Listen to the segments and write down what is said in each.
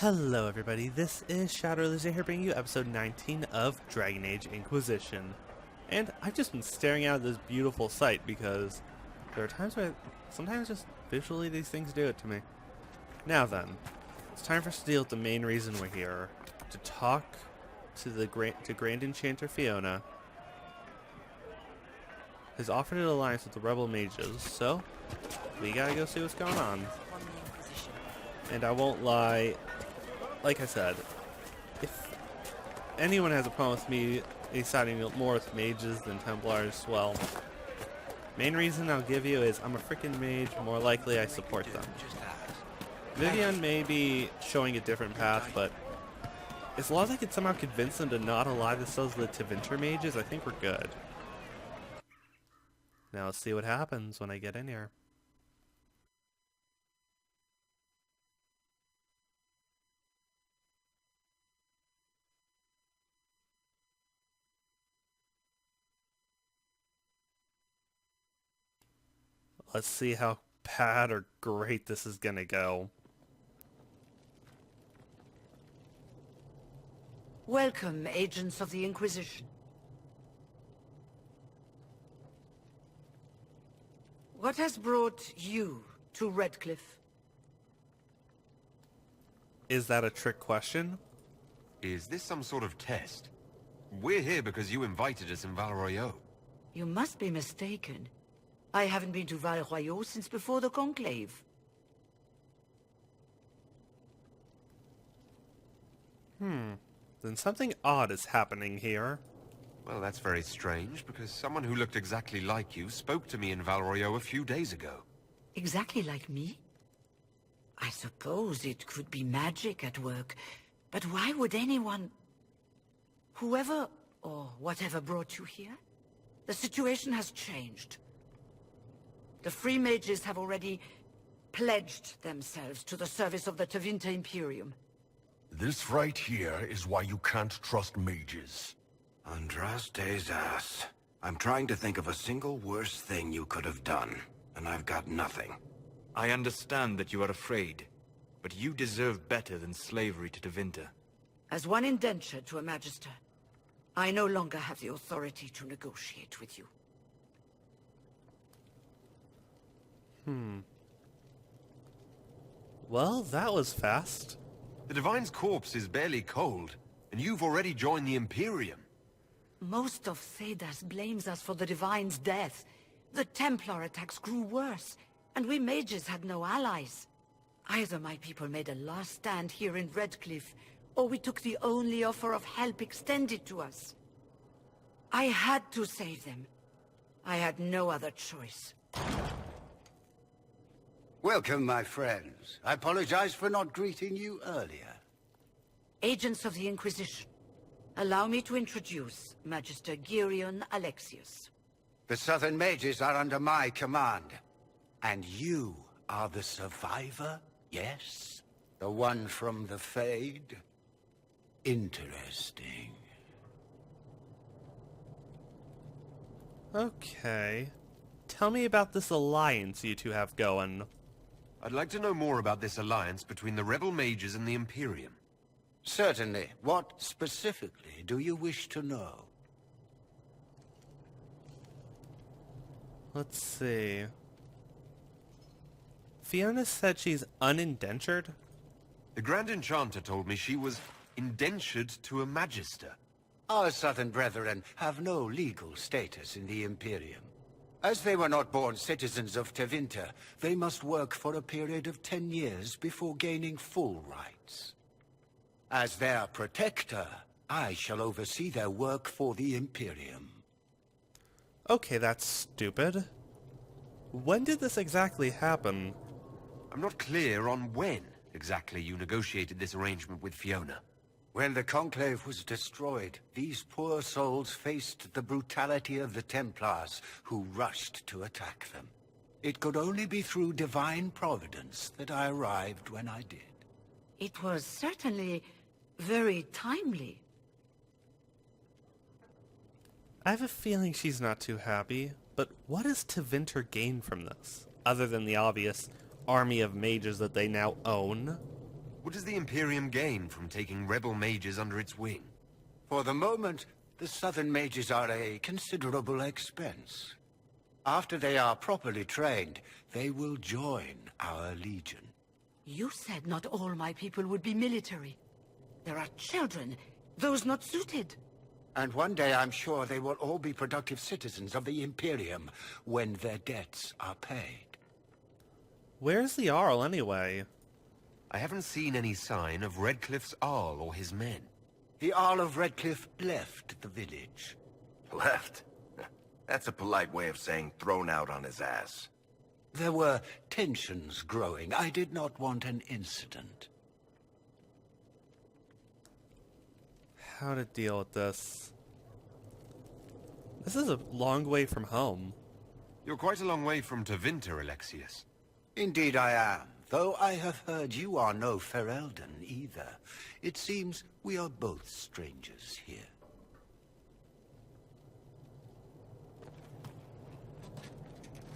Hello everybody, this is Shadow Loser here bringing you episode 19 of Dragon Age Inquisition. And I've just been staring out at this beautiful sight because there are times where sometimes just visually these things do it to me. Now then, it's time for us to deal with the main reason we're here. To talk to Grand Enchanter Fiona. Has offered an alliance with the rebel mages, so we gotta go see what's going on. And I won't lie, like I said, if anyone has a problem with me siding more with mages than Templars, well, main reason I'll give you is I'm a freaking mage, more likely I support them. Vivian may be showing a different path, but as long as I can somehow convince them to not ally themselves to the Tevinter mages, I think we're good. Now let's see what happens when I get in here. Let's see how bad or great this is gonna go. Welcome, agents of the Inquisition. What has brought you to Redcliffe? Is that a trick question? Is this some sort of test? We're here because you invited us in Val Royeaux. You must be mistaken. I haven't been to Val Royeaux since before the Conclave. Then something odd is happening here. Well, that's very strange, because someone who looked exactly like you spoke to me in Val Royeaux a few days ago. Exactly like me? I suppose it could be magic at work, but why would anyone... Whoever or whatever brought you here? The situation has changed. The Free Mages have already pledged themselves to the service of the Tevinter Imperium. This right here is why you can't trust mages. Andras Thedas. I'm trying to think of a single worse thing you could have done, and I've got nothing. I understand that you are afraid, but you deserve better than slavery to Tevinter. As one indentured to a Magister, I no longer have the authority to negotiate with you. Well, that was fast. The Divine's corpse is barely cold, and you've already joined the Imperium. Most of Thedas blames us for the Divine's death. The Templar attacks grew worse, and we mages had no allies. Either my people made a last stand here in Redcliffe, or we took the only offer of help extended to us. I had to save them. I had no other choice. Welcome, my friends. I apologize for not greeting you earlier. Agents of the Inquisition, allow me to introduce Magister Girion Alexius. The Southern Mages are under my command. And you are the survivor, yes? The one from the Fade? Interesting. Okay. Tell me about this alliance you two have going. I'd like to know more about this alliance between the rebel mages and the Imperium. Certainly. What specifically do you wish to know? Let's see. Fiona said she's unindentured? The Grand Enchanter told me she was indentured to a Magister. Our Southern brethren have no legal status in the Imperium. As they were not born citizens of Tevinter, they must work for a period of 10 years before gaining full rights. As their protector, I shall oversee their work for the Imperium. Okay, that's stupid. When did this exactly happen? I'm not clear on when exactly you negotiated this arrangement with Fiona. When the Conclave was destroyed, these poor souls faced the brutality of the Templars, who rushed to attack them. It could only be through divine providence that I arrived when I did. It was certainly very timely. I have a feeling she's not too happy, but what does Tevinter gain from this? Other than the obvious army of mages that they now own? What does the Imperium gain from taking rebel mages under its wing? For the moment, the Southern mages are a considerable expense. After they are properly trained, they will join our legion. You said not all my people would be military. There are children, those not suited. And one day I'm sure they will all be productive citizens of the Imperium when their debts are paid. Where's the Jarl anyway? I haven't seen any sign of Redcliffe's Arl or his men. The Jarl of Redcliffe left the village. Left? That's a polite way of saying thrown out on his ass. There were tensions growing. I did not want an incident. How to deal with this? This is a long way from home. You're quite a long way from Tevinter, Alexius. Indeed I am, though I have heard you are no Ferelden either. It seems we are both strangers here.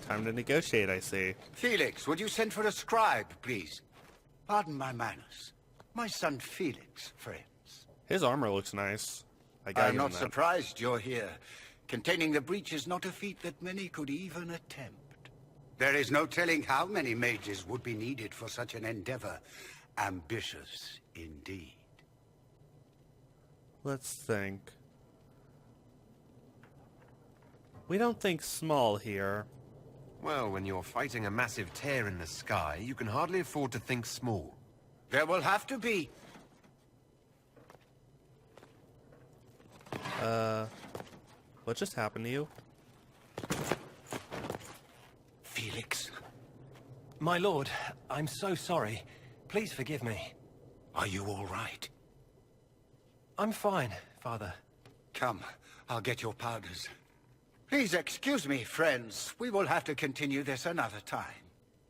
Time to negotiate, I see. Felix, would you send for a scribe, please? Pardon my manners. My son Felix, friends. His armor looks nice. I I'm not surprised you're here. Containing the breach is not a feat that many could even attempt. There is no telling how many mages would be needed for such an endeavor. Ambitious, indeed. Let's think. We don't think small here. Well, when you're fighting a massive tear in the sky, you can hardly afford to think small. There will have to be. What just happened to you? Felix, My lord, I'm so sorry. Please forgive me. are you all right? I'm fine, Father. Come, I'll get your powders. Please excuse me, friends. We will have to continue this another time.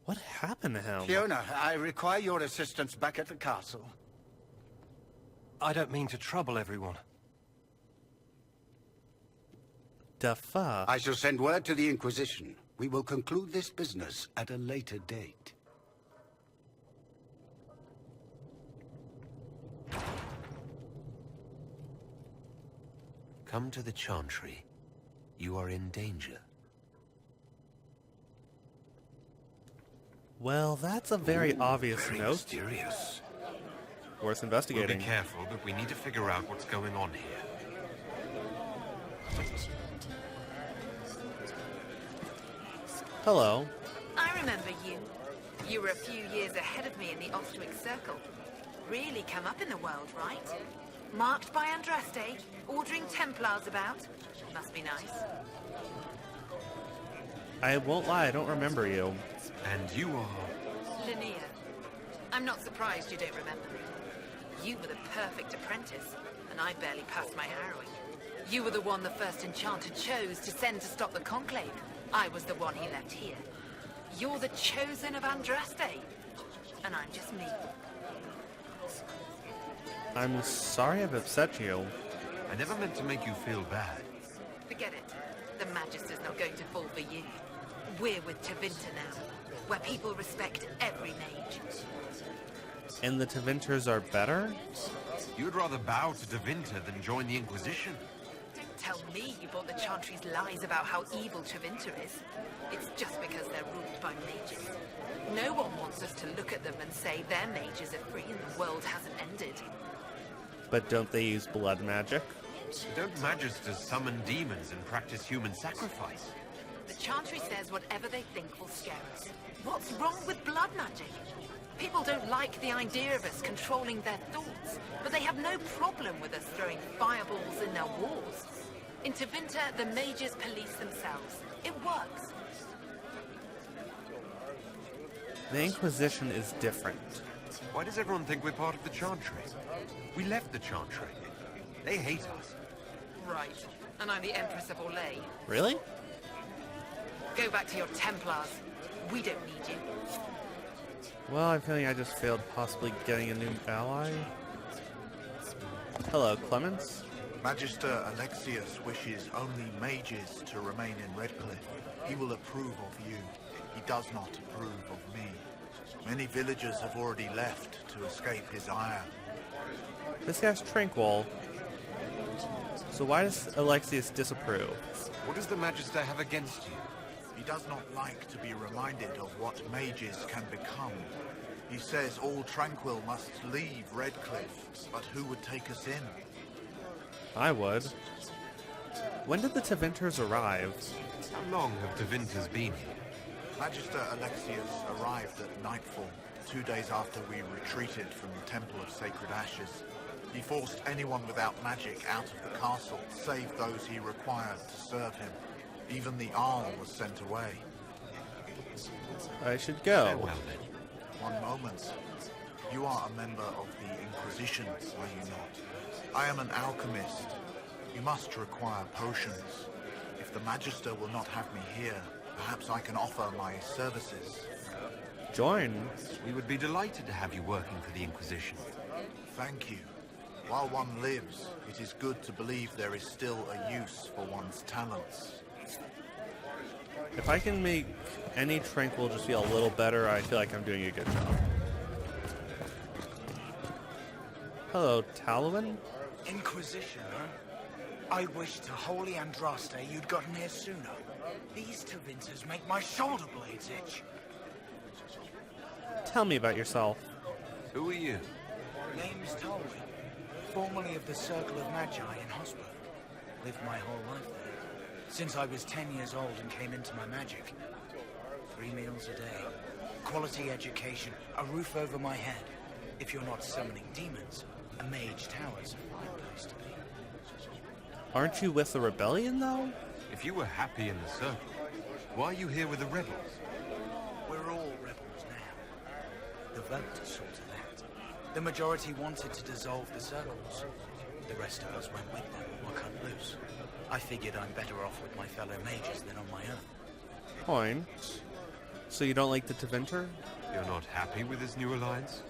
What happened to him? Fiona, I require your assistance back at the castle. I don't mean to trouble everyone. The fuck? I shall send word to the Inquisition. We will conclude this business at a later date. Come to the Chantry. You are in danger. Well, that's a very obvious Very note. mysterious. Worth We'll investigating. be careful, but we need to figure out what's going on here. Hello. I remember you. You were a few years ahead of me in the Ostwick Circle. Really come up in the world, right? Marked by Andraste, ordering Templars about. Must be nice. I won't lie, I don't remember you. And you are... Linnea. I'm not surprised you don't remember me. You were the perfect apprentice, and I barely passed my harrowing. You were the one the first enchanter chose to send to stop the Conclave. I was the one he left here. You're the chosen of Andraste, and I'm just me. I'm sorry I've upset you. I never meant to make you feel bad. Forget it. The Magister's not going to fall for you. We're with Tevinter now, where people respect every mage. And the Tevinters are better? You'd rather bow to Tevinter than join the Inquisition. Don't tell me you bought the Chantry's lies about how evil Tevinter is. It's just because they're ruled by mages. No one wants us to look at them and say their mages are free and the world hasn't ended. But don't they use blood magic? Don't Magisters summon demons and practice human sacrifice? The Chantry says whatever they think will scare us. What's wrong with blood magic? People don't like the idea of us controlling their thoughts, but they have no problem with us throwing fireballs in their walls. In Tevinter, the mages police themselves. It works. The Inquisition is different. Why does everyone think we're part of the Chantry? We left the Chantry. They hate us. Right. And I'm the Empress of Orlais. Really? Go back to your Templars. We don't need you. Well, I'm feeling I just failed possibly getting a new ally. Hello, Clemens. Magister Alexius wishes only mages to remain in Redcliffe. He will approve of you. He does not approve of me. Many villagers have already left to escape his ire. This guy's tranquil. So why does Alexius disapprove? What does the Magister have against you? He does not like to be reminded of what mages can become. He says all Tranquil must leave Redcliffe, but who would take us in? I would. When did the Tevinters arrive? How long have Tevinters been here? Magister Alexius arrived at nightfall, 2 days after we retreated from the Temple of Sacred Ashes. He forced anyone without magic out of the castle, save those he required to serve him. Even the Arl was sent away. I should go. Farewell, then. One moment. You are a member of the Inquisition, are you not? I am an alchemist. You must require potions. If the Magister will not have me here, perhaps I can offer my services. Join. We would be delighted to have you working for the Inquisition. Thank you. While one lives, it is good to believe there is still a use for one's talents. If I can make any Tranquil just feel a little better, I feel like I'm doing a good job. Hello, Talwin? Inquisition, huh? I wish to holy Andraste you'd gotten here sooner. These Tevinters make my shoulder blades itch. Tell me about yourself. Who are you? Name's Talwin, formerly of the Circle of Magi in Hospital. Lived my whole life there. Since I was 10 years old and came into my magic. 3 meals a day, quality education, a roof over my head. If you're not summoning demons, a mage tower's a fine place to be. Aren't you with the rebellion, though? If you were happy in the Circle, why are you here with the rebels? We're all rebels now. The vote is sort of that. The majority wanted to dissolve the circles. The rest of us went with them or cut loose. I figured I'm better off with my fellow mages than on my own. Point. So you don't like the Tevinter? You're not happy with this new alliance?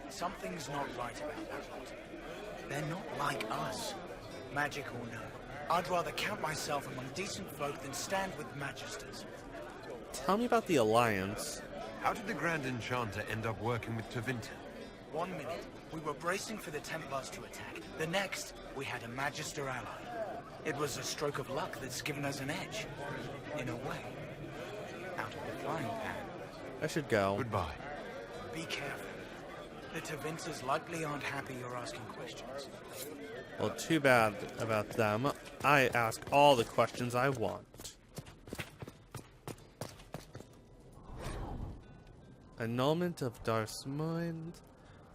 Something's not right about that lot. They're not like us. Magic or no, I'd rather count myself among decent folk than stand with magisters. Tell me about the Alliance. How did the Grand Enchanter end up working with Tevinter? 1 minute, we were bracing for the Templars to attack. The next, we had a Magister ally. It was a stroke of luck that's given us an edge. In a way. Out of the frying pan. I should go. Goodbye. Be careful. The Tevinters likely aren't happy you're asking questions. Well, too bad about them. I ask all the questions I want. Annulment of Darth's mind.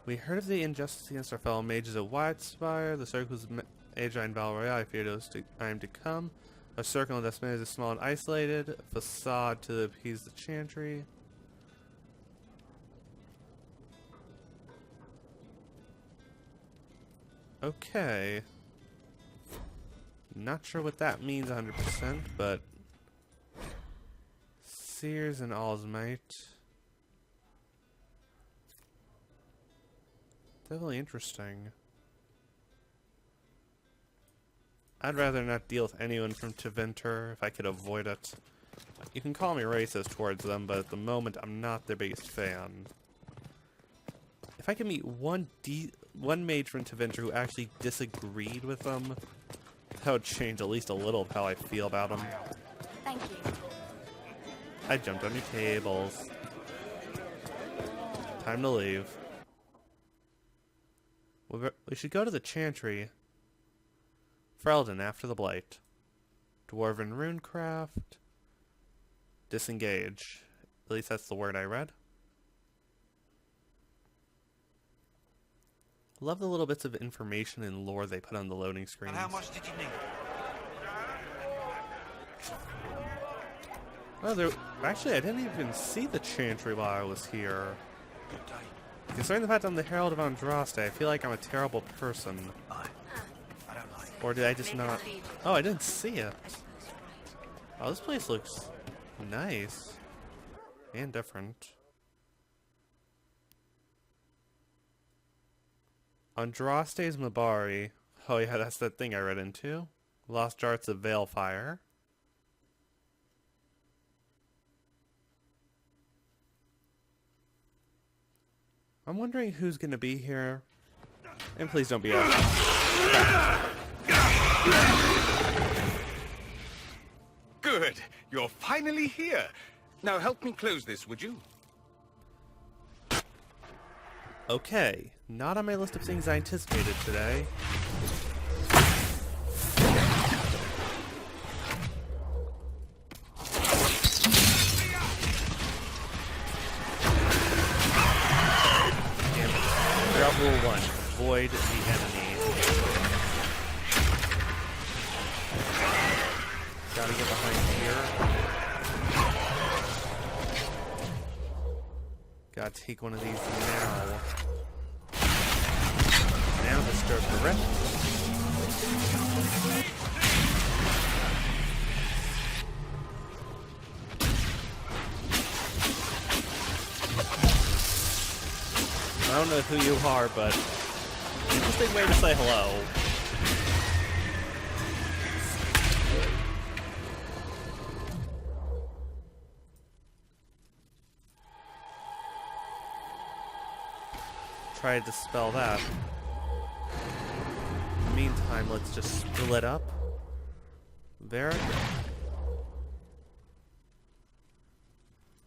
We heard of the injustice against our fellow mages at Whitespire. The circles of Magi in Val Royale. I fear those time to come. A circle of Desmond is small and isolated. A facade to appease the chantry. Okay. Not sure what that means 100%, but Seers and All's Might. Definitely interesting. I'd rather not deal with anyone from Tevinter if I could avoid it. You can call me racist towards them, but at the moment I'm not their biggest fan. If I could meet one mage from Tevinter who actually disagreed with them, that would change at least a little of how I feel about them. Thank you. I jumped on your tables. Time to leave. We should go to the Chantry. Ferelden after the Blight. Dwarven Runecraft. Disengage. At least that's the word I read. Love the little bits of information and lore they put on the loading screens. And how much did you need? Oh, actually, I didn't even see the Chantry while I was here. Good day. Concerning the fact I'm the Herald of Andraste, I feel like I'm a terrible person. I don't like it. Or did I just not... Oh, I didn't see it. Oh, this place looks nice. And different. Andraste's Mabari. Oh yeah, that's that thing I read into. Lost Arts of Veilfire. I'm wondering who's gonna be here. And please don't be us. Good. You're finally here. Now help me close this, would you? Okay, not on my list of things I anticipated today. Rule 1, avoid the enemy. Gotta get behind here. Gotta take one of these now. Now disturb the rift. I don't know who you are, but interesting way to say hello. Try to dispel that. In the meantime, let's just split up. There.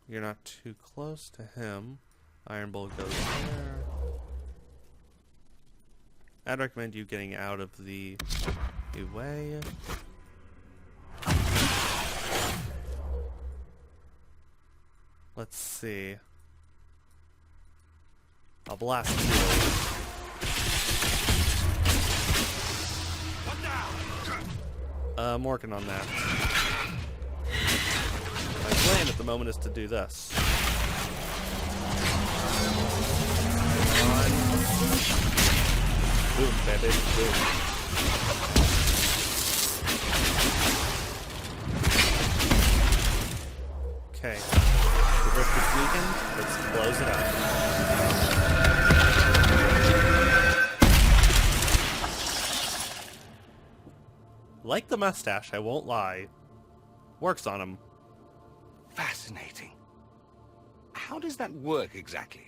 You're not too close to him. Iron Bolt goes there. I'd recommend you getting out of the way. Let's see. I'll blast you. I'm working on that. My plan at the moment is to do this. Boom, baby, boom. Okay. The rift is weakened. Let's close it out. Like the mustache, I won't lie. Works on him. Fascinating. How does that work exactly?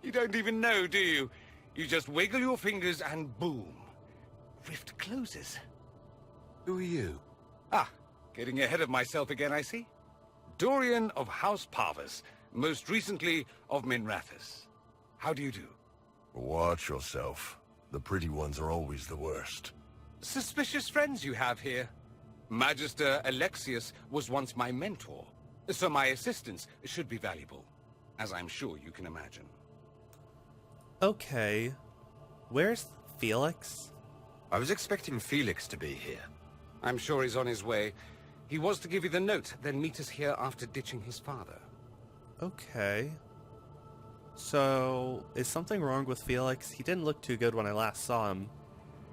You don't even know, do you? You just wiggle your fingers and boom. Rift closes. Who are you? Ah, getting ahead of myself again, I see. Dorian of House Parvus, most recently of Minrathous. How do you do? Watch yourself. The pretty ones are always the worst. Suspicious friends you have here. Magister Alexius was once my mentor, so my assistance should be valuable, as I'm sure you can imagine. Okay. Where's Felix? I was expecting Felix to be here. I'm sure he's on his way. He was to give you the note, then meet us here after ditching his father. Okay. So, is something wrong with Felix? He didn't look too good when I last saw him.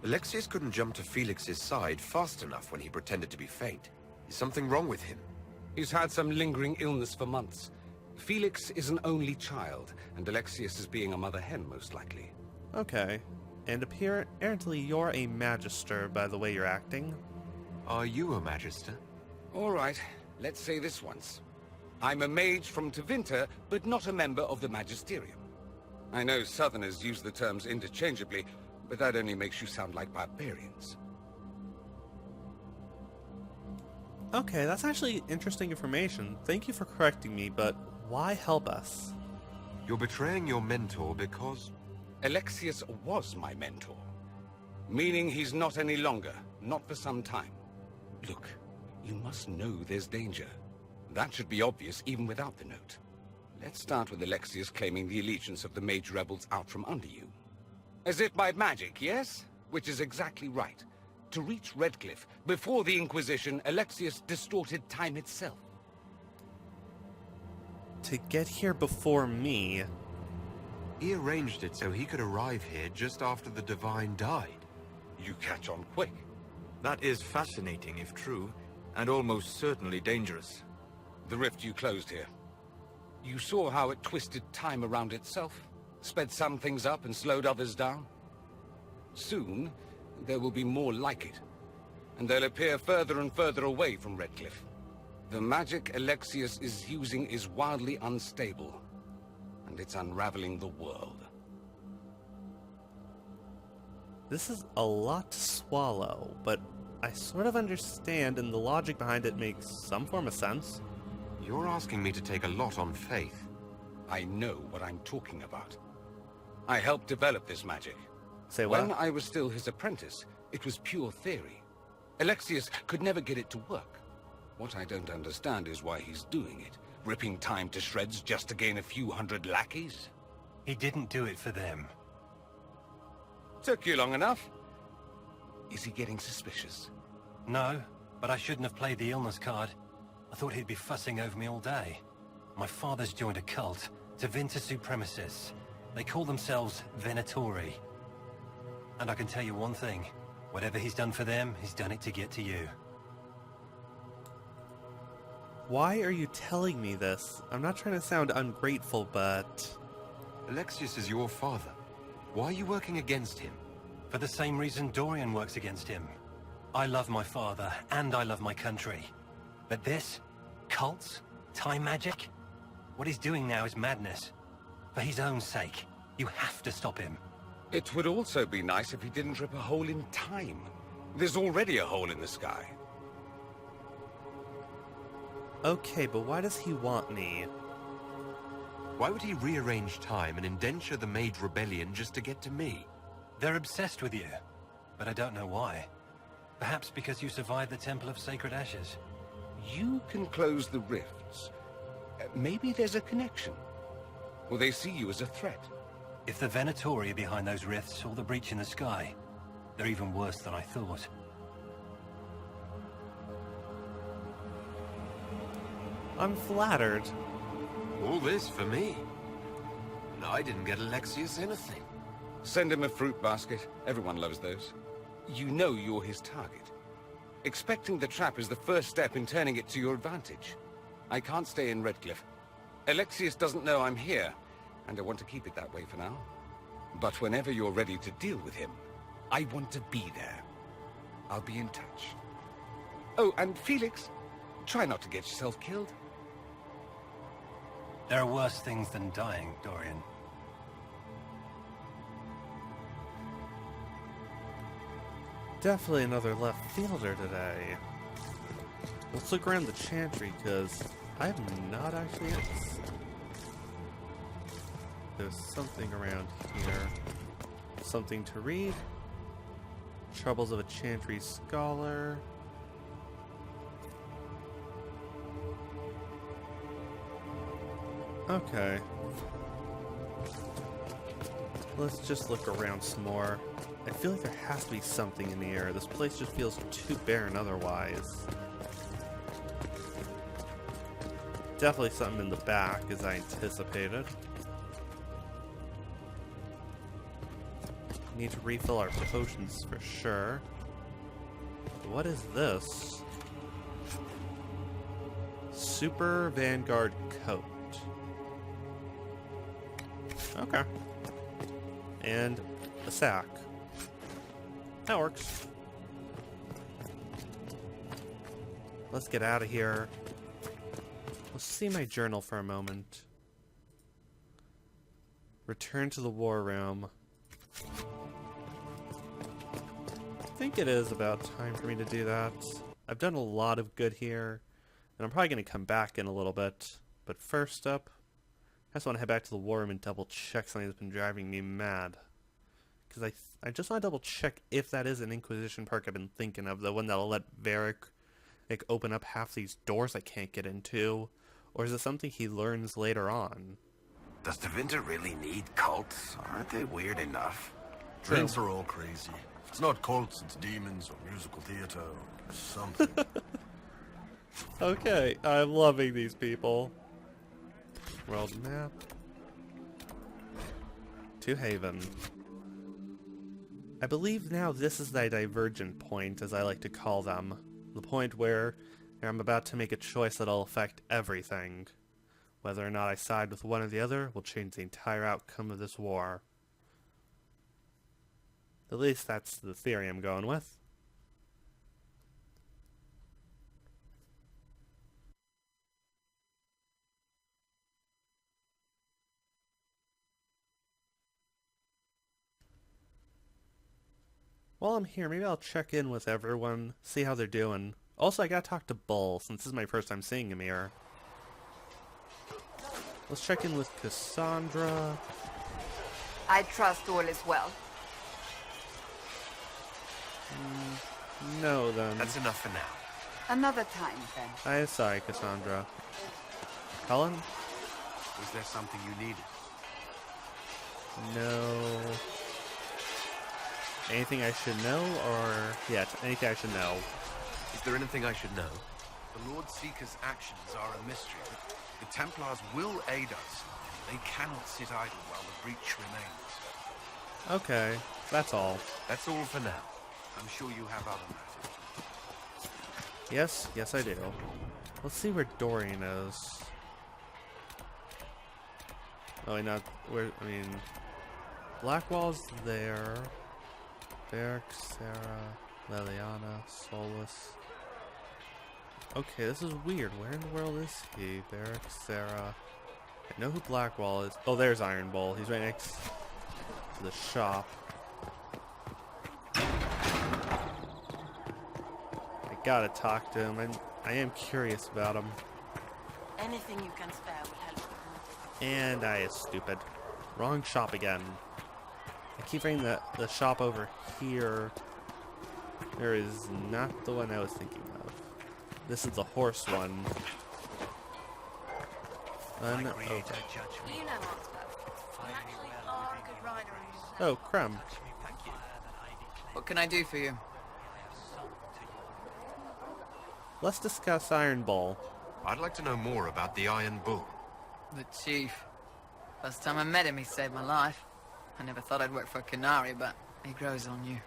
Alexius couldn't jump to Felix's side fast enough when he pretended to be faint. Is something wrong with him? He's had some lingering illness for months. Felix is an only child, and Alexius is being a mother hen, most likely. Okay. And apparently you're a magister by the way you're acting. Are you a magister? All right, let's say this once. I'm a mage from Tevinter, but not a member of the Magisterium. I know Southerners use the terms interchangeably, but that only makes you sound like barbarians. Okay, that's actually interesting information. Thank you for correcting me, but why help us? You're betraying your mentor because... Alexius was my mentor. Meaning he's not any longer, not for some time. Look, you must know there's danger. That should be obvious even without the note. Let's start with Alexius claiming the allegiance of the mage rebels out from under you. As if by magic, yes? Which is exactly right. To reach Redcliffe, before the Inquisition, Alexius distorted time itself. To get here before me... He arranged it so he could arrive here just after the Divine died. You catch on quick. That is fascinating if true, and almost certainly dangerous. The rift you closed here. You saw how it twisted time around itself, sped some things up and slowed others down. Soon, there will be more like it, and they'll appear further and further away from Redcliffe. The magic Alexius is using is wildly unstable, and it's unraveling the world. This is a lot to swallow, but I sort of understand, and the logic behind it makes some form of sense. You're asking me to take a lot on faith. I know what I'm talking about. I helped develop this magic. Say what? When I was still his apprentice, it was pure theory. Alexius could never get it to work. What I don't understand is why he's doing it, ripping time to shreds just to gain a few hundred lackeys. He didn't do it for them. Took you long enough. Is he getting suspicious? No, but I shouldn't have played the illness card. I thought he'd be fussing over me all day. My father's joined a cult, Tevinter Supremacists. They call themselves Venatori. And I can tell you one thing. Whatever he's done for them, he's done it to get to you. Why are you telling me this? I'm not trying to sound ungrateful, but... Alexius is your father. Why are you working against him? For the same reason Dorian works against him. I love my father, and I love my country. But this? Cults? Time magic? What he's doing now is madness. For his own sake. You have to stop him. It would also be nice if he didn't rip a hole in time. There's already a hole in the sky. Okay, but why does he want me? Why would he rearrange time and indenture the Mage Rebellion just to get to me? They're obsessed with you, but I don't know why. Perhaps because you survived the Temple of Sacred Ashes. You can close the rifts. Maybe there's a connection. Or they see you as a threat. If the Venatori are behind those rifts or the breach in the sky, they're even worse than I thought. I'm flattered. All this for me. And I didn't get Alexius anything. Send him a fruit basket. Everyone loves those. You know you're his target. Expecting the trap is the first step in turning it to your advantage. I can't stay in Redcliffe. Alexius doesn't know I'm here, and I want to keep it that way for now. But whenever you're ready to deal with him, I want to be there. I'll be in touch. Oh, and Felix, try not to get yourself killed. There are worse things than dying, Dorian. Definitely another left fielder today. Let's look around the Chantry, because I have not actually... There's something around here. Something to read. Troubles of a Chantry Scholar. Okay. Let's just look around some more. I feel like there has to be something in the air. This place just feels too barren otherwise. Definitely something in the back, as I anticipated. Need to refill our potions for sure. What is this? Super Vanguard Coat. Okay. And a sack. That works. Let's get out of here. Let's see my journal for a moment. Return to the war room. I think it is about time for me to do that. I've done a lot of good here, and I'm probably going to come back in a little bit. But first up, I just want to head back to the war room and double check something that's been driving me mad. Because I just want to double check if that is an Inquisition perk I've been thinking of, the one that'll let Varric open up half these doors I can't get into, or is it something he learns later on? Does Tevinter really need cults? Aren't they weird enough? Trends are all crazy. If it's not cults, it's demons or musical theater or something. Okay, I'm loving these people. World map. To Haven. I believe now this is the divergent point, as I like to call them. The point where I'm about to make a choice that'll affect everything. Whether or not I side with one or the other will change the entire outcome of this war. At least that's the theory I'm going with. While I'm here, maybe I'll check in with everyone, see how they're doing. Also, I gotta talk to Bull, since this is my first time seeing him here. Let's check in with Cassandra. I trust all is well. No, then. That's enough for now. Another time, then. Sorry, Cassandra. Cullen? Was there something you needed? No. Anything I should know, or... Yeah, anything I should know. Is there anything I should know? The Lord Seeker's actions are a mystery. The Templars will aid us. They cannot sit idle while the breach remains. Okay, that's all. That's all for now. I'm sure you have other matters. Yes, I do. Let's see where Dorian is. Oh, not where. I mean, Blackwall's there. Beric, Sarah, Leliana, Solus. Okay, this is weird. Where in the world is he? Beric, Sarah. I know who Blackwall is. Oh, there's Iron Bull. He's right next to the shop. I gotta talk to him. I am curious about him. Anything you can spare will help. And I is stupid. Wrong shop again. I keep reading the shop over here. There is not the one I was thinking of. This is the horse one. Okay. You know Oxford. You actually are a good rider. Oh, Crumb. What can I do for you? Let's discuss Iron Bull. I'd like to know more about the Iron Bull. The chief. First time I met him, he saved my life. I never thought I'd work for a Canary, but he grows on you.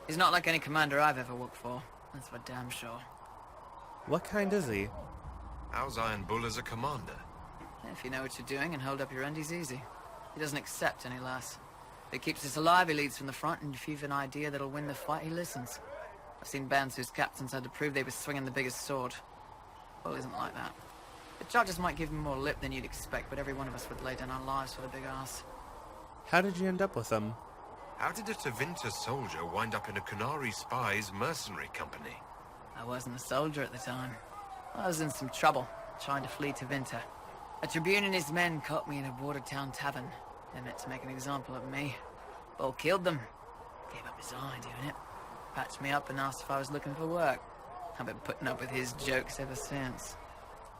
He's not like any commander I've ever worked for. That's for damn sure. What kind is he? How's Iron Bull as a commander? If you know what you're doing and hold up your end, he's easy. He doesn't accept any less. If he keeps us alive, he leads from the front, and if you've an idea that'll win the fight, he listens. I've seen bands whose captains had to prove they were swinging the biggest sword. Bull isn't like that. The charges might give him more lip than you'd expect, but every one of us would lay down our lives for the big ass. How did you end up with him? How did a Tevinter soldier wind up in a Canary spy's mercenary company? I wasn't a soldier at the time. I was in some trouble, trying to flee Tevinter. A Tribune and his men caught me in a border town tavern. They meant to make an example of me. Bull killed them. Gave up his eye doing it. Patched me up and asked if I was looking for work. I've been putting up with his jokes ever since.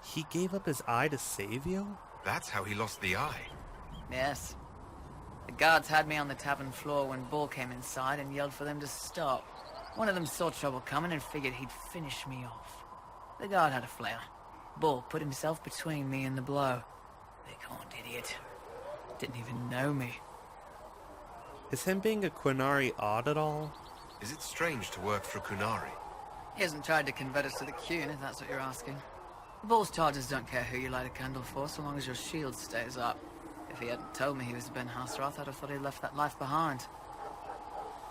He gave up his eye to save you? That's how he lost the eye. Yes. The guards had me on the tavern floor when Bull came inside and yelled for them to stop. One of them saw trouble coming and figured he'd finish me off. The guard had a flare. Bull put himself between me and the blow. Big horned idiot. Didn't even know me. Is him being a Quinari odd at all? Is it strange to work for Kunari? He hasn't tried to convert us to the Qun, if that's what you're asking. Bull's charges don't care who you light a candle for, so long as your shield stays up. If he hadn't told me he was Ben Hasrath, I'd have thought he'd left that life behind.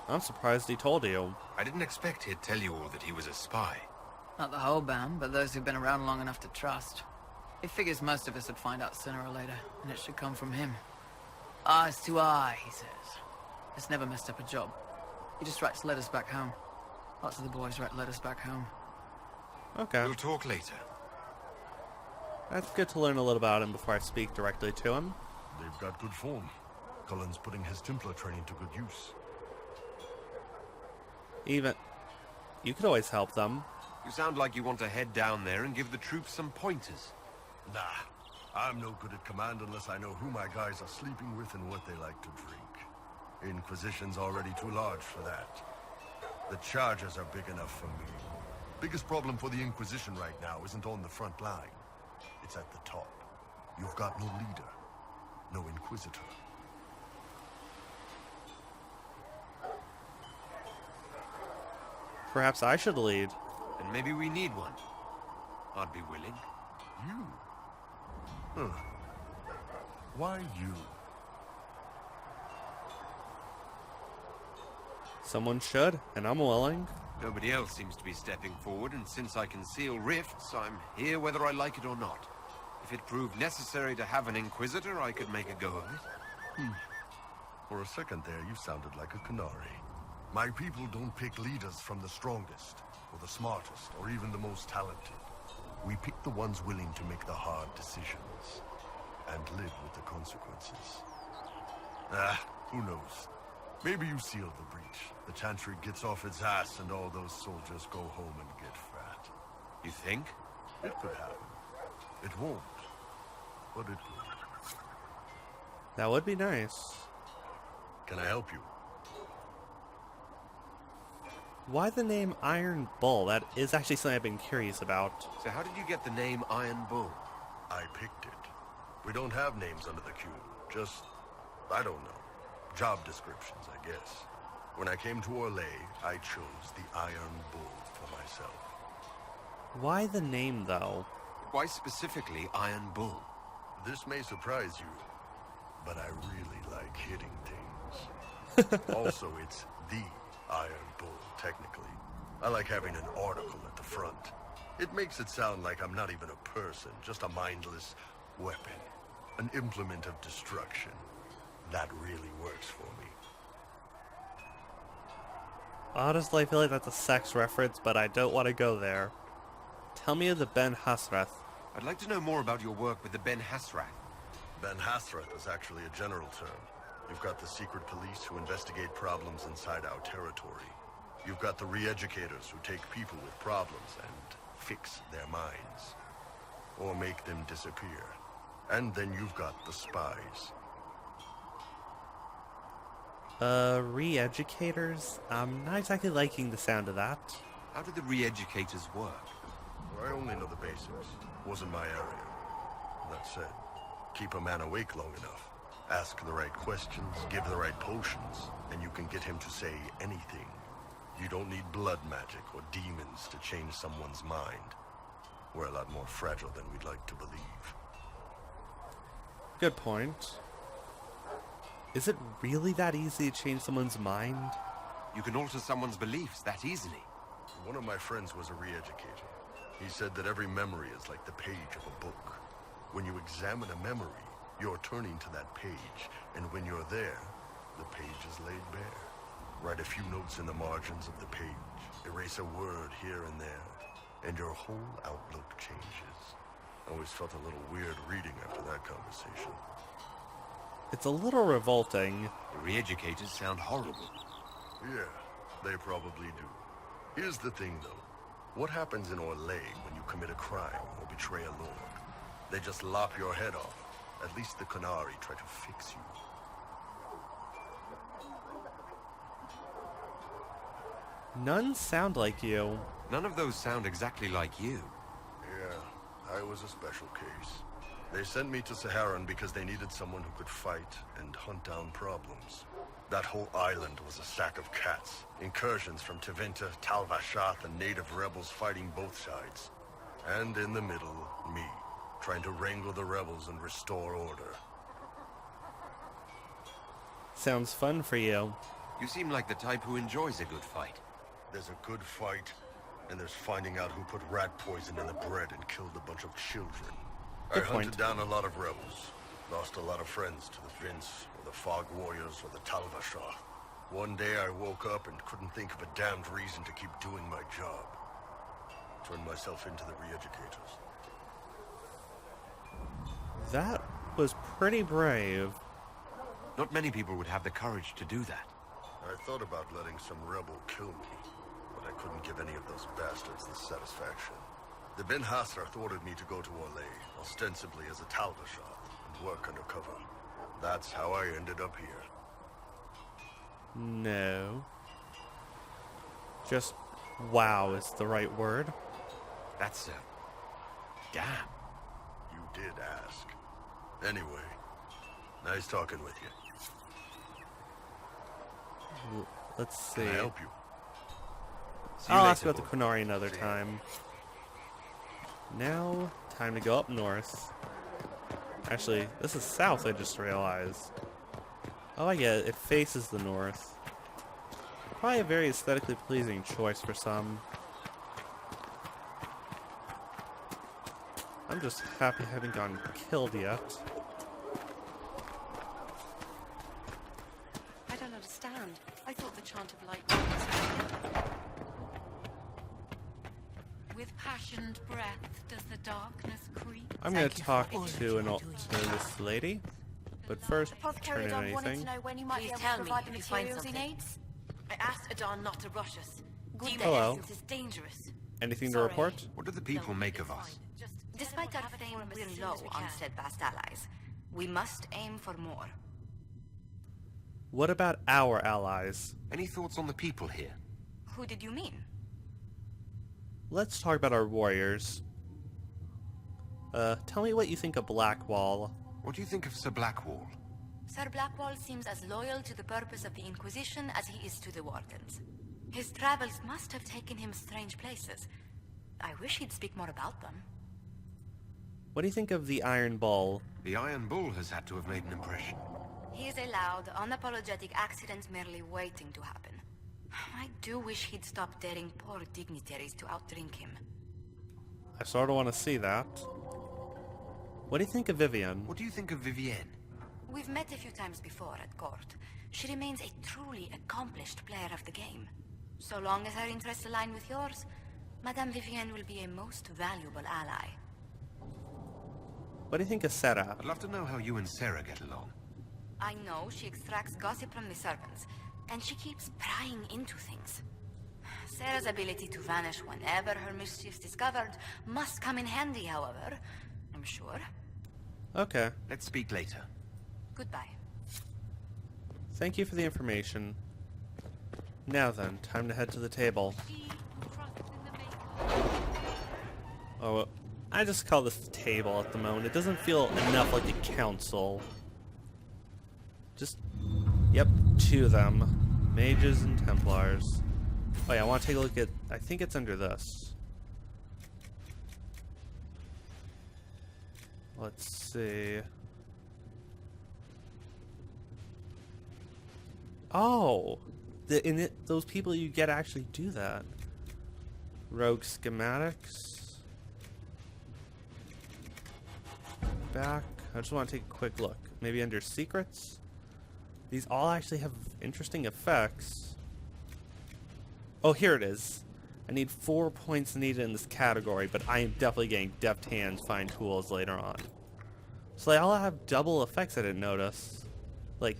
I'm surprised he told you. I didn't expect he'd tell you all that he was a spy. Not the whole band, but those who've been around long enough to trust. He figures most of us would find out sooner or later, and it should come from him. Eyes to eye, he says. It's never messed up a job. He just writes letters back home. Lots of the boys write letters back home. Okay. We'll talk later. That's good to learn a little about him before I speak directly to him. They've got good form. Cullen's putting his Templar training to good use. Even... You could always help them. You sound like you want to head down there and give the troops some pointers. Nah, I'm no good at command unless I know who my guys are sleeping with and what they like to drink. Inquisition's already too large for that. The charges are big enough for me. Biggest problem for the Inquisition right now isn't on the front line. It's at the top. You've got no leader, no Inquisitor. Perhaps I should lead. And maybe we need one. I'd be willing. You? Huh. Why you? Someone should, and I'm willing. Nobody else seems to be stepping forward, and since I can seal rifts, I'm here whether I like it or not. If it proved necessary to have an Inquisitor, I could make a go of it. For a second there, you sounded like a Canary. My people don't pick leaders from the strongest, or the smartest, or even the most talented. We pick the ones willing to make the hard decisions, and live with the consequences. Who knows? Maybe you sealed the breach. The Chantry gets off its ass and all those soldiers go home and get fat. You think? It could happen. It won't, but it could. That would be nice. Can I help you? Why the name Iron Bull? That is actually something I've been curious about. So how did you get the name Iron Bull? I picked it. We don't have names under the queue. Just, I don't know. Job descriptions, I guess. When I came to Orlais, I chose the Iron Bull for myself. Why the name, though? Why specifically Iron Bull? This may surprise you, but I really like hitting things. Also, it's the Iron Bull, technically. I like having an article at the front. It makes it sound like I'm not even a person, just a mindless weapon. An implement of destruction. That really works for me. Honestly, I feel like that's a sex reference, but I don't want to go there. Tell me of the Ben Hasrath. I'd like to know more about your work with the Ben Hasrath. Ben Hasrath is actually a general term. You've got the secret police who investigate problems inside our territory. You've got the re-educators who take people with problems and fix their minds. Or make them disappear. And then you've got the spies. Re-educators? I'm not exactly liking the sound of that. How do the re-educators work? I only know the basics. Wasn't my area. That said, keep a man awake long enough. Ask the right questions, give the right potions, and you can get him to say anything. You don't need blood magic or demons to change someone's mind. We're a lot more fragile than we'd like to believe. Good point. Is it really that easy to change someone's mind? You can alter someone's beliefs that easily. One of my friends was a re-educator. He said that every memory is like the page of a book. When you examine a memory, you're turning to that page, and when you're there, the page is laid bare. Write a few notes in the margins of the page, erase a word here and there, and your whole outlook changes. I always felt a little weird reading after that conversation. It's a little revolting. The re-educators sound horrible. Yeah, they probably do. Here's the thing, though. What happens in Orlais when you commit a crime or betray a lord? They just lop your head off. At least the Qunari try to fix you. None sound like you. None of those sound exactly like you. Yeah, I was a special case. They sent me to Saharan because they needed someone who could fight and hunt down problems. That whole island was a sack of cats. Incursions from Tevinter, Tal Vashath, and native rebels fighting both sides. And in the middle, me, trying to wrangle the rebels and restore order. Sounds fun for you. You seem like the type who enjoys a good fight. There's a good fight, and there's finding out who put rat poison in the bread and killed a bunch of children. I hunted down a lot of rebels. Lost a lot of friends to the Vince, or the Fog Warriors, or the Tal Vashath. One day I woke up and couldn't think of a damned reason to keep doing my job. Turned myself into the re-educators. That was pretty brave. Not many people would have the courage to do that. I thought about letting some rebel kill me, but I couldn't give any of those bastards the satisfaction. The Ben Hasrath ordered me to go to Orlais, ostensibly as a Tal Vashath, and work undercover. That's how I ended up here. No. Just wow is the right word. That's so. Damn. You did ask. Anyway, nice talking with you. Let's see. Can I help you? I'll ask about the Qunari another time. Now, time to go up north. Actually, this is south, I just realized. Oh, I get it. It faces the north. Probably a very aesthetically pleasing choice for some. I'm just happy I haven't gotten killed yet. I don't understand. I thought the chant of light. With passioned breath does the darkness creep. I'm gonna talk to this lady, but first, turn in anything. Please tell me if you find something. I asked Adon not to rush us. Hello. This is dangerous. Anything to report? What do the people make of us? Despite our fame, we're low on steadfast allies. We must aim for more. What about our allies? Any thoughts on the people here? Who did you mean? Let's talk about our warriors. Tell me what you think of Blackwall. What do you think of Sir Blackwall? Sir Blackwall seems as loyal to the purpose of the Inquisition as he is to the Wardens. His travels must have taken him strange places. I wish he'd speak more about them. What do you think of the Iron Bull? The Iron Bull has had to have made an impression. He is a loud, unapologetic accident merely waiting to happen. I do wish he'd stop daring poor dignitaries to outdrink him. I sort of want to see that. What do you think of Vivienne? What do you think of Vivienne? We've met a few times before at court. She remains a truly accomplished player of the game. So long as her interests align with yours, Madame Vivienne will be a most valuable ally. What do you think of Sarah? I'd love to know how you and Sarah get along. I know she extracts gossip from the servants, and she keeps prying into things. Sarah's ability to vanish whenever her mischief's discovered must come in handy, however, I'm sure. Okay. Let's speak later. Goodbye. Thank you for the information. Now then, time to head to the table. Oh, I just call this the table at the moment. It doesn't feel enough like a council. Just, yep, two of them. Mages and Templars. Oh yeah, I want to take a look at, I think it's under this. Let's see. Oh! Those people you get actually do that. Rogue schematics. Back. I just want to take a quick look. Maybe under secrets? These all actually have interesting effects. Oh, here it is. I need 4 points needed in this category, but I am definitely getting deft hands, fine tools later on. So they all have double effects I didn't notice. Like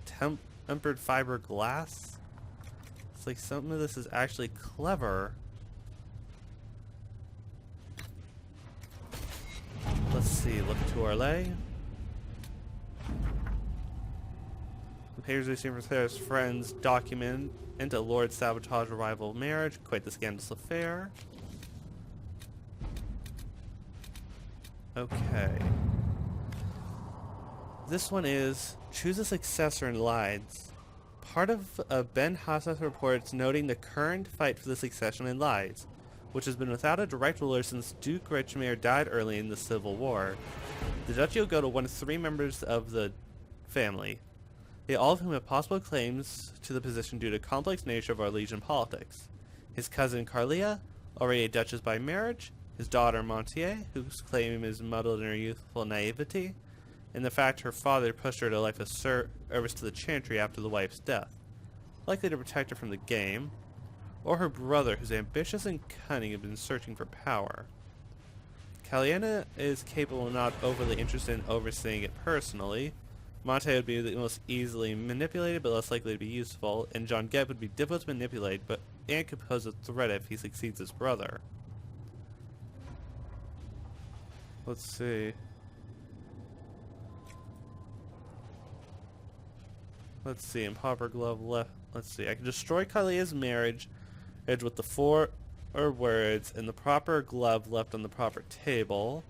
tempered fiber glass. It's like some of this is actually clever. Let's see, look to our lay. The pagers we see from Thedas' friends document into Lord Sabotage revival of marriage, quite the scandalous affair. Okay. This one is choose a successor in Lides. Part of Ben Hassas reports noting the current fight for the succession in Lides, which has been without a direct ruler since Duke Richmere died early in the Civil War. The duchy will go to one of 3 members of the family, all of whom have possible claims to the position due to the complex nature of our Legion politics. His cousin Carlia, already a duchess by marriage, his daughter Montier, whose claim is muddled in her youthful naivety, and the fact her father pushed her to a life of service to the Chantry after the wife's death, likely to protect her from the game, or her brother, who's ambitious and cunning and been searching for power. Caliena is capable and not overly interested in overseeing it personally. Monte would be the most easily manipulated but less likely to be useful, and John Gebb would be difficult to manipulate and could pose a threat if he succeeds his brother. Let's see. Let's see, in Pauper Glove left. Let's see, I can destroy Carlia's marriage with the 4 words and the proper glove left on the proper table.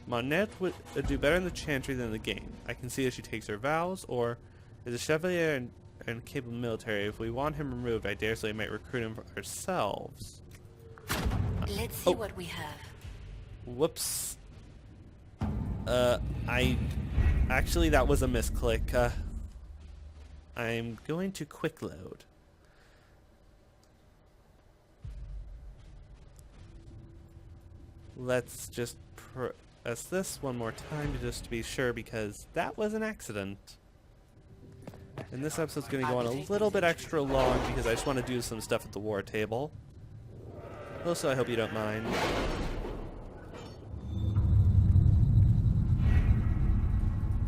Monette would do better in the Chantry than in the game. I can see if she takes her vows, or is a Chevalier and capable military. If we want him removed, I dare say we might recruit him for ourselves. Let's see what we have. Whoops. Actually, that was a misclick. I'm going to quick load. Let's just press this one more time just to be sure, because that was an accident. And this episode's going to go on a little bit extra long because I just want to do some stuff at the war table. Also, I hope you don't mind.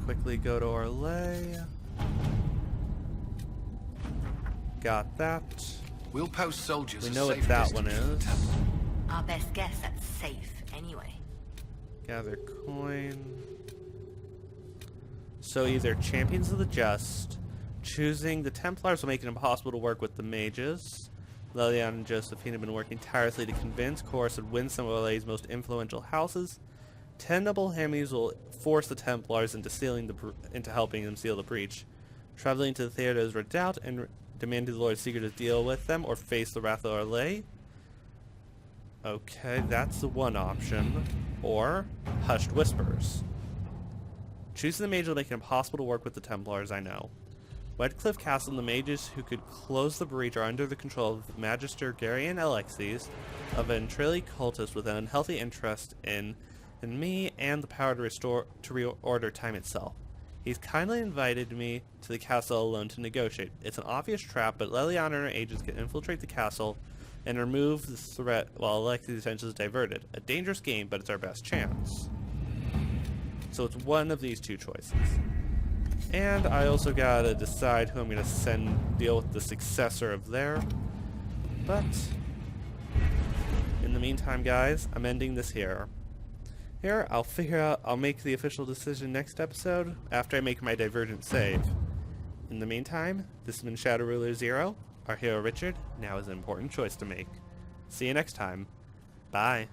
Quickly go to Orlais. Got that. We'll post soldiers. We know what that one is. Our best guess that's safe, anyway. Gather coin. So either Champions of the Just, choosing the Templars will make it impossible to work with the mages. Lelian and Josephine have been working tirelessly to convince Chorus and win some of Orlais's most influential houses. 10 noble families will force the Templars into helping them seal the breach. Traveling to the Thedas Redoubt and demanding the Lord Seeker to deal with them or face the wrath of Orlais. Okay, that's the one option. Or Hushed Whispers. Choosing the mage will make it impossible to work with the Templars, I know. Wedcliffe Castle and the mages who could close the breach are under the control of Magister Garion Alexes, a Ventrili cultist with an unhealthy interest in me and the power to reorder time itself. He's kindly invited me to the castle alone to negotiate. It's an obvious trap, but Leliana and her agents can infiltrate the castle and remove the threat while Alexes' attention is diverted. A dangerous game, but it's our best chance. So it's one of these two choices. And I also gotta decide who I'm gonna deal with the successor of there. But in the meantime, guys, I'm ending this here. I'll make the official decision next episode after I make my divergent save. In the meantime, this has been Shadow Ruler Zero. Our hero Richard now has an important choice to make. See you next time. Bye.